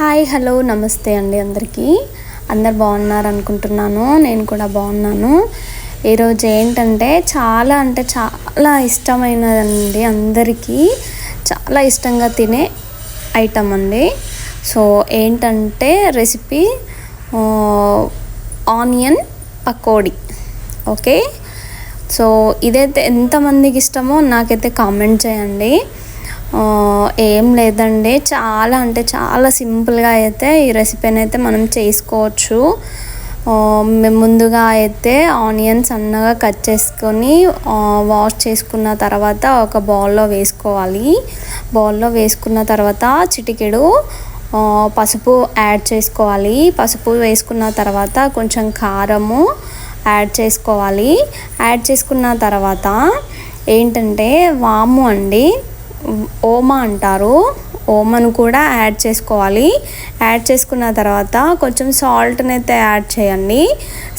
Hi hello నమస్తే అండి అందరికీ. అందరు బాగున్నారు అనుకుంటున్నాను. నేను కూడా బాగున్నాను. ఈరోజు ఏంటంటే చాలా ఇష్టమైనదండి, అందరికీ చాలా ఇష్టంగా తినే ఐటమ్ అండి. సో ఏంటంటే recipe onion pakodi. Okay, so ఇదైతే ఎంతమందికి ఇష్టమో నాకైతే కామెంట్ చేయండి. ఏం లేదండి, చాలా సింపుల్గా అయితే ఈ రెసిపీని అయితే మనం చేసుకోవచ్చు. ముందుగా అయితే ఆనియన్స్ సన్నగా కట్ చేసుకొని వాష్ చేసుకున్న తర్వాత ఒక బౌల్లో వేసుకోవాలి. బౌల్లో వేసుకున్న తర్వాత చిటికెడు పసుపు యాడ్ చేసుకోవాలి. పసుపు వేసుకున్న తర్వాత కొంచెం కారము యాడ్ చేసుకోవాలి. యాడ్ చేసుకున్న తర్వాత ఏంటంటే వాము అండి, ఓమా అంటారు, ఓమాను కూడా యాడ్ చేసుకోవాలి. యాడ్ చేసుకున్న తర్వాత కొంచెం సాల్ట్ని అయితే యాడ్ చేయండి.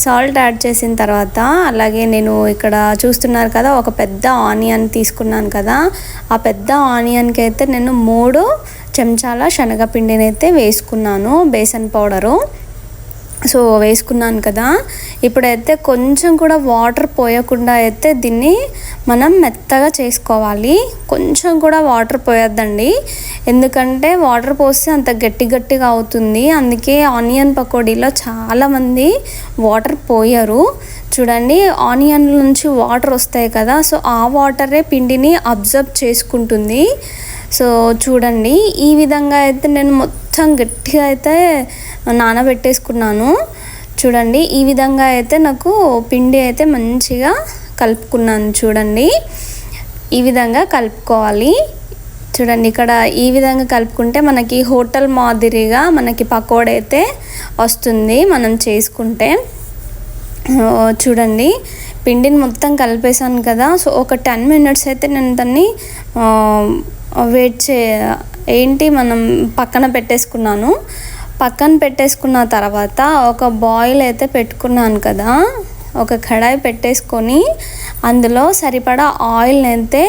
సాల్ట్ యాడ్ చేసిన తర్వాత అలాగే నేను ఇక్కడ చూస్తున్నారు కదా, ఒక పెద్ద ఆనియన్ తీసుకున్నాను కదా, ఆ పెద్ద ఆనియన్కి అయితే నేను 3 చెంచాల శనగపిండిని అయితే వేసుకున్నాను, బేసన్ పౌడరు. సో వేసుకున్నాను కదా, ఇప్పుడైతే కొంచెం కూడా వాటర్ పోయకుండా అయితే దీన్ని మనం మెత్తగా చేసుకోవాలి. కొంచెం కూడా వాటర్ పోయొద్దండి, ఎందుకంటే వాటర్ పోస్తే అంత గట్టిగా అవుతుంది. అందుకే ఆనియన్ పకోడీలో చాలామంది వాటర్ పోయరు. చూడండి, ఆనియన్ నుంచి వాటర్ వస్తాయి కదా, సో ఆ వాటరే పిండిని అబ్జర్వ్ చేసుకుంటుంది. సో చూడండి, ఈ విధంగా అయితే నేను మొత్తం గట్టిగా అయితే నానబెట్టేసుకున్నాను. చూడండి, ఈ విధంగా అయితే నాకు పిండి అయితే మంచిగా కలుపుకున్నాను. చూడండి, ఈ విధంగా కలుపుకోవాలి. చూడండి, ఇక్కడ ఈ విధంగా కలుపుకుంటే మనకి హోటల్ మాదిరిగా మనకి పకోడీ అయితే వస్తుంది మనం చేసుకుంటే. చూడండి, పిండిని మొత్తం కలిపేసాను కదా, సో ఒక 10 minutes అయితే నేను దాన్ని మనం పక్కన పెట్టేసుకున్నాను. పక్కన పెట్టేసుకున్న తర్వాత ఒక బాయిల్ అయితే పెట్టుకున్నాను కదా, ఒక కడాయి పెట్టేసుకొని అందులో సరిపడా ఆయిల్ని అయితే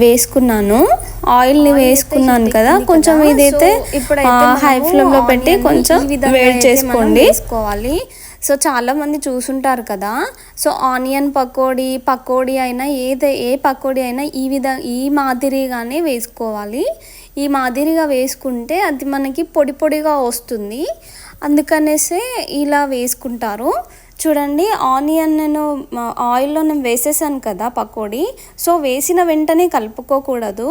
వేసుకున్నాను. ఆయిల్ని వేసుకున్నాను కదా, కొంచెం ఇదైతే హై ఫ్లేమ్లో పెట్టి కొంచెం వేడి చేసుకోండి. వేసుకోవాలి. సో చాలామంది చూసుంటారు కదా, సో ఆనియన్ పకోడీ అయినా ఏ పకోడీ అయినా ఈ మాదిరిగానే వేసుకోవాలి. ఈ మాదిరిగా వేసుకుంటే అది మనకి పొడిగా వస్తుంది, అందుకనేసే ఇలా వేసుకుంటారు. చూడండి, ఆనియన్ నేను ఆయిల్లో వేసేసాను కదా పకోడీ, సో వేసిన వెంటనే కలుపుకోకూడదు,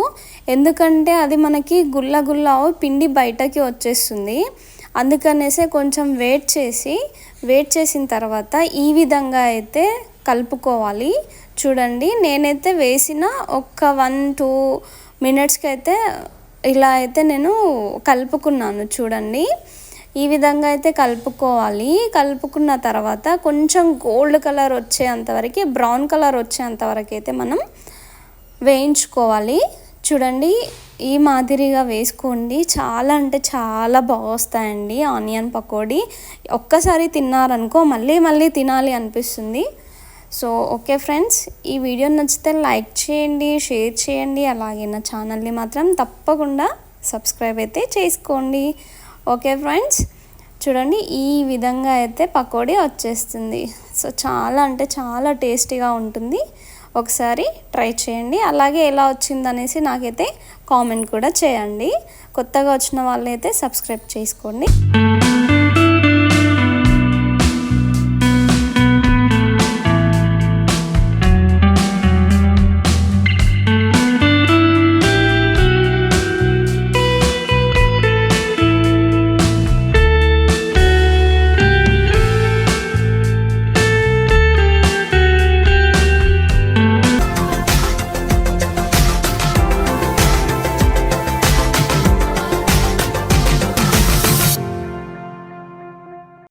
ఎందుకంటే అది మనకి గుల్ల పిండి బయటకి వచ్చేస్తుంది. అందుకనేసే కొంచెం వెయిట్ చేసిన తర్వాత ఈ విధంగా అయితే కలుపుకోవాలి. చూడండి, నేనైతే వేసిన ఒక 1-2 minutesకి అయితే ఇలా అయితే నేను కలుపుకున్నాను. చూడండి, ఈ విధంగా అయితే కలుపుకోవాలి. కలుపుకున్న తర్వాత కొంచెం గోల్డ్ కలర్ వచ్చేంతవరకు, బ్రౌన్ కలర్ వచ్చేంతవరకు అయితే మనం వేయించుకోవాలి. చూడండి, ఈ మాదిరిగా వేసుకోండి. చాలా బాగా వస్తాయండి ఆనియన్ పకోడీ. ఒక్కసారి తిన్నారనుకో మళ్ళీ తినాలి అనిపిస్తుంది. సో ఓకే ఫ్రెండ్స్, ఈ వీడియో నచ్చితే లైక్ చేయండి, షేర్ చేయండి, అలాగే నా ఛానల్ని మాత్రం తప్పకుండా సబ్స్క్రైబ్ అయితే చేసుకోండి. ఓకే ఫ్రెండ్స్, చూడండి, ఈ విధంగా అయితే పకోడీ వచ్చేస్తుంది. సో చాలా టేస్టీగా ఉంటుంది. ఒకసారి ట్రై చేయండి. అలాగే ఎలా వచ్చిందనేసి నాకైతే కామెంట్ కూడా చేయండి. కొత్తగా వచ్చిన వాళ్ళైతే సబ్స్క్రైబ్ చేసుకోండి.